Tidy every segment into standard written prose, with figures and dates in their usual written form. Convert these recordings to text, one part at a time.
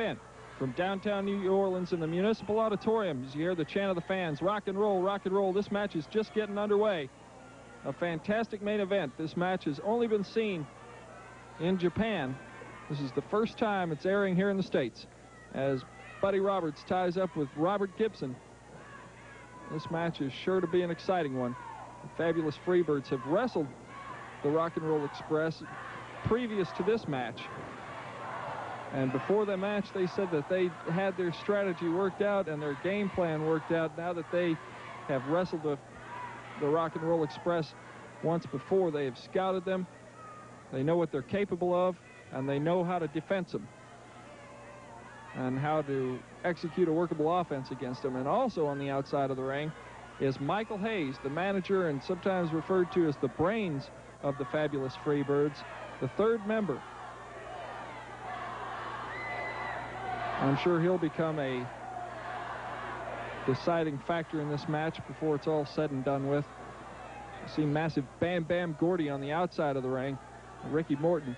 event. From downtown New Orleans in the Municipal Auditorium, as you hear the chant of the fans, rock and roll, rock and roll. This match is just getting underway. A fantastic main event. This match has only been seen in Japan. This is the first time it's airing here in the States. As Buddy Roberts ties up with Robert Gibson, this match is sure to be an exciting one. The fabulous Freebirds have wrestled the Rock and Roll Express previous to this match. And before the match, they said that they had their strategy worked out and their game plan worked out. Now that they have wrestled the Rock and Roll Express once before, they have scouted them. They know what they're capable of, and they know how to defense them and how to execute a workable offense against them. And also on the outside of the ring is Michael Hayes, the manager and sometimes referred to as the brains of the fabulous Freebirds, the third member. I'm sure he'll become a deciding factor in this match before it's all said and done with. You see massive Bam Bam Gordy on the outside of the ring, Ricky Morton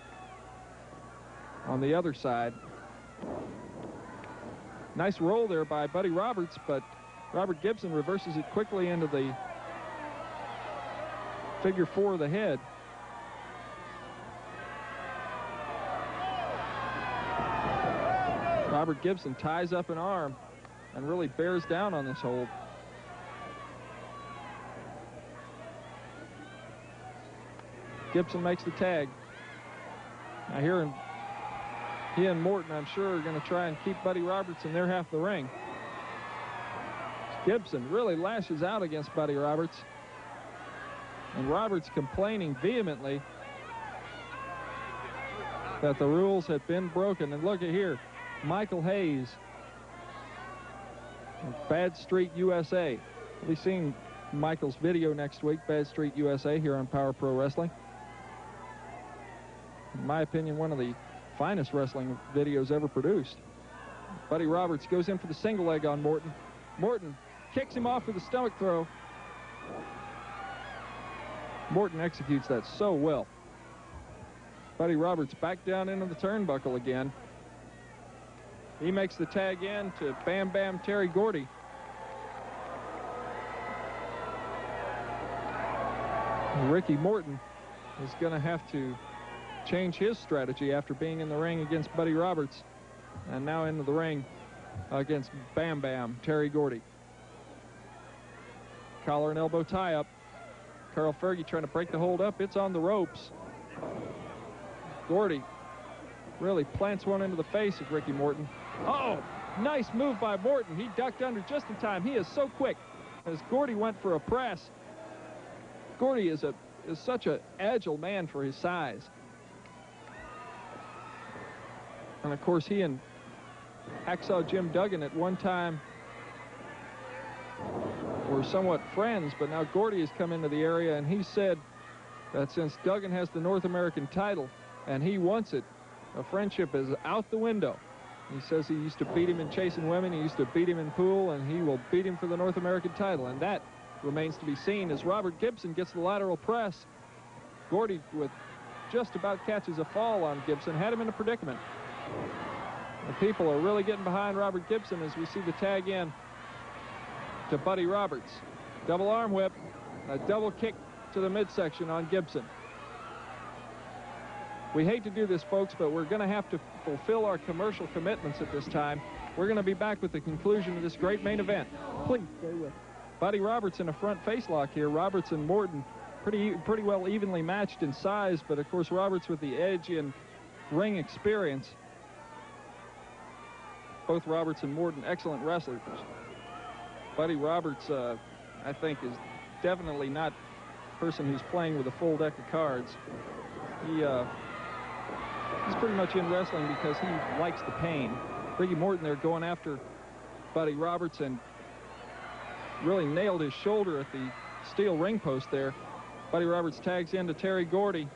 on the other side. Nice roll there by Buddy Roberts, but Robert Gibson reverses it quickly into the figure four of the head. Robert Gibson ties up an arm and really bears down on this hold. Gibson makes the tag. Now here he and Morton, I'm sure, are going to try and keep Buddy Roberts in their half of the ring. Gibson really lashes out against Buddy Roberts. And Roberts complaining vehemently that the rules had been broken. And look at here, Michael Hayes of Bad Street USA. We'll be seeing Michael's video next week, Bad Street USA, here on Power Pro Wrestling. In my opinion, one of the finest wrestling videos ever produced. Buddy Roberts goes in for the single leg on Morton. Morton kicks him off with a stomach throw. Morton executes that so well. Buddy Roberts back down into the turnbuckle again. He makes the tag in to Bam Bam Terry Gordy. Ricky Morton is going to have to change his strategy after being in the ring against Buddy Roberts and now into the ring against Bam Bam Terry Gordy. Collar and elbow tie up. Carl Fergie trying to break the hold up. It's on the ropes. Gordy really plants one into the face of Ricky Morton. Oh, nice move by Morton. He ducked under just in time. He is so quick as Gordy went for a press. Gordy is such an agile man for his size. And of course, he and Hacksaw Jim Duggan at one time were somewhat friends, but now Gordy has come into the area, and he said that since Duggan has the North American title and he wants it, a friendship is out the window. He says he used to beat him in chasing women, he used to beat him in pool, and he will beat him for the North American title, and that remains to be seen as Robert Gibson gets the lateral press. Gordy with just about catches a fall on Gibson, had him in a predicament. The people are really getting behind Robert Gibson as we see the tag in to Buddy Roberts. Double arm whip, a double kick to the midsection on Gibson. We hate to do this, folks, but we're going to have to fulfill our commercial commitments at this time. We're going to be back with the conclusion of this great main event. Please stay with Buddy Roberts in a front face lock here. Roberts and Morton pretty well evenly matched in size, but of course Roberts with the edge in ring experience. Both Roberts and Morton excellent wrestlers. Buddy Roberts, I think, is definitely not a person who's playing with a full deck of cards. He's pretty much in wrestling because he likes the pain. Ricky Morton there going after Buddy Roberts and really nailed his shoulder at the steel ring post there. Buddy Roberts tags into Terry Gordy.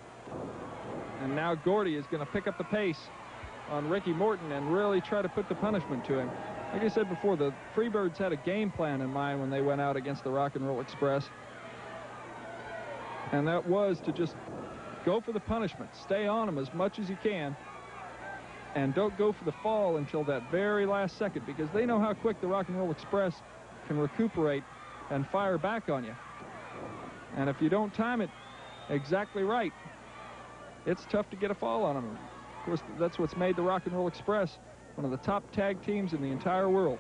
And now Gordy is going to pick up the pace on Ricky Morton and really try to put the punishment to him. Like I said before, the Freebirds had a game plan in mind when they went out against the Rock and Roll Express. And that was to just go for the punishment. Stay on them as much as you can and don't go for the fall until that very last second, because they know how quick the Rock and Roll Express can recuperate and fire back on you. And if you don't time it exactly right, it's tough to get a fall on them. Of course, that's what's made the Rock and Roll Express one of the top tag teams in the entire world.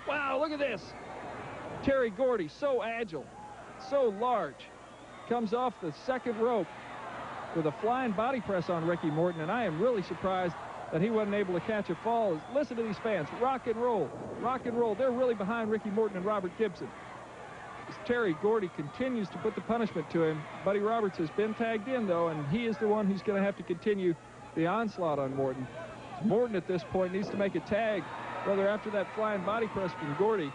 Wow, look at this. Terry Gordy, so agile, so large, comes off the second rope with a flying body press on Ricky Morton, and I am really surprised that he wasn't able to catch a fall. Listen to these fans. Rock and roll. Rock and roll. They're really behind Ricky Morton and Robert Gibson. As Terry Gordy continues to put the punishment to him. Buddy Roberts has been tagged in, though, and he is the one who's going to have to continue the onslaught on Morton. Morton at this point needs to make a tag. Whether after that flying body press from Gordy,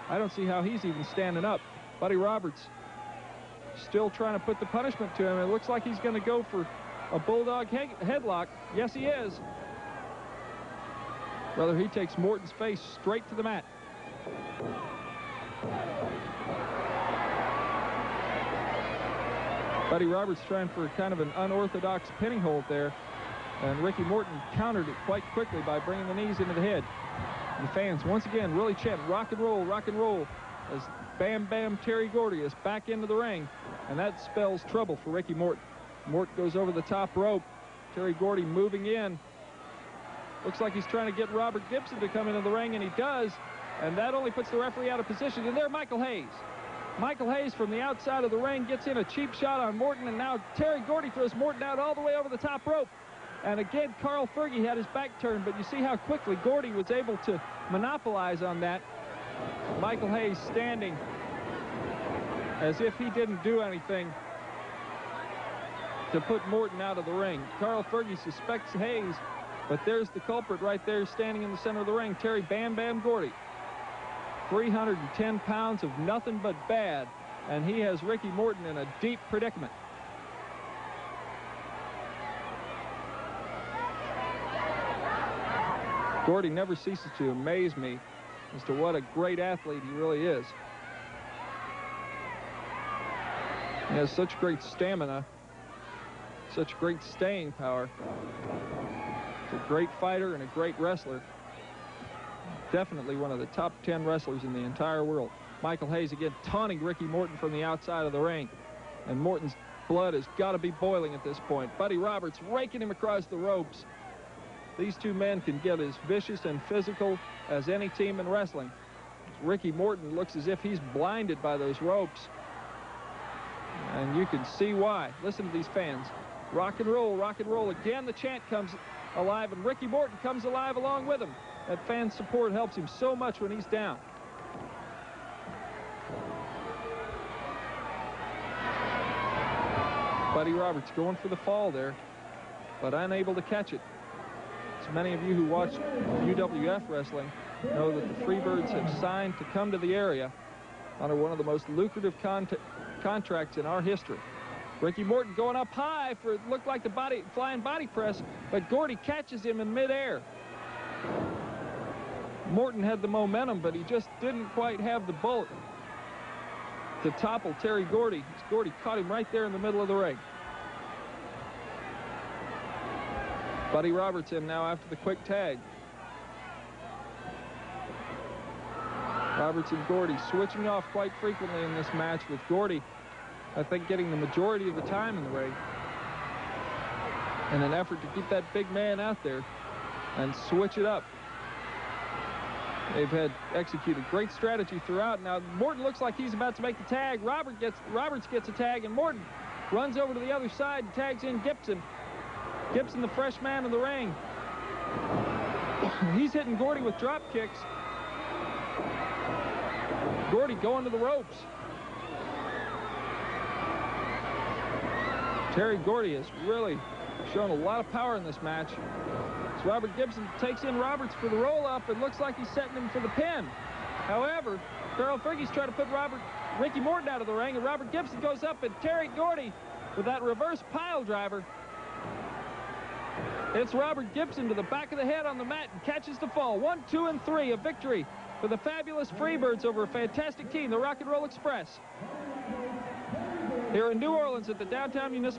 I don't see how he's even standing up. Buddy Roberts still trying to put the punishment to him. It looks like he's going to go for a bulldog headlock. Yes, he is. Whether he takes Morton's face straight to the mat. Buddy Roberts trying for kind of an unorthodox pinning hold there, and Ricky Morton countered it quite quickly by bringing the knees into the head. And the fans once again really chant rock and roll as Bam Bam Terry Gordy is back into the ring, and that spells trouble for Ricky Morton. Morton goes over the top rope. Terry Gordy moving in. Looks like he's trying to get Robert Gibson to come into the ring, and he does, and that only puts the referee out of position. And there, Michael Hayes. Michael Hayes from the outside of the ring gets in a cheap shot on Morton, and now Terry Gordy throws Morton out all the way over the top rope. And again, Carl Fergie had his back turned, but you see how quickly Gordy was able to monopolize on that. Michael Hayes standing as if he didn't do anything to put Morton out of the ring. Carl Fergie suspects Hayes, but there's the culprit right there standing in the center of the ring, Terry Bam Bam Gordy. 310 pounds of nothing but bad, and he has Ricky Morton in a deep predicament. Gordy never ceases to amaze me as to what a great athlete he really is. He has such great stamina, such great staying power. He's a great fighter and a great wrestler. Definitely one of the top 10 wrestlers in the entire world. Michael Hayes again taunting Ricky Morton from the outside of the ring. And Morton's blood has got to be boiling at this point. Buddy Roberts raking him across the ropes. These two men can get as vicious and physical as any team in wrestling. Ricky Morton looks as if he's blinded by those ropes. And you can see why. Listen to these fans. Rock and roll, rock and roll. Again, the chant comes alive, and Ricky Morton comes alive along with him. That fan support helps him so much when he's down. Buddy Roberts going for the fall there, but unable to catch it. As many of you who watch UWF wrestling know that the Freebirds have signed to come to the area under one of the most lucrative contracts in our history. Ricky Morton going up high for it looked like the flying body press, but Gordy catches him in midair. Morton had the momentum, but he just didn't quite have the bullet to topple Terry Gordy. Gordy caught him right there in the middle of the ring. Buddy Roberts in now after the quick tag. Roberts and Gordy switching off quite frequently in this match, with Gordy, I think, getting the majority of the time in the ring in an effort to keep that big man out there and switch it up. They've had executed great strategy throughout. Now Morton looks like he's about to make the tag. Roberts gets a tag, and Morton runs over to the other side and tags in Gibson. Gibson, the fresh man in the ring. He's hitting Gordy with drop kicks. Gordy going to the ropes. Terry Gordy has really shown a lot of power in this match. As Robert Gibson takes in Roberts for the roll-up, it looks like he's setting him for the pin. However, Carl Fergie's trying to put Ricky Morton out of the ring, and Robert Gibson goes up, and Terry Gordy with that reverse pile driver. It's Robert Gibson to the back of the head on the mat and catches the fall. 1, 2, and 3, a victory for the fabulous Freebirds over a fantastic team, the Rock and Roll Express. Here in New Orleans at the Downtown Municipal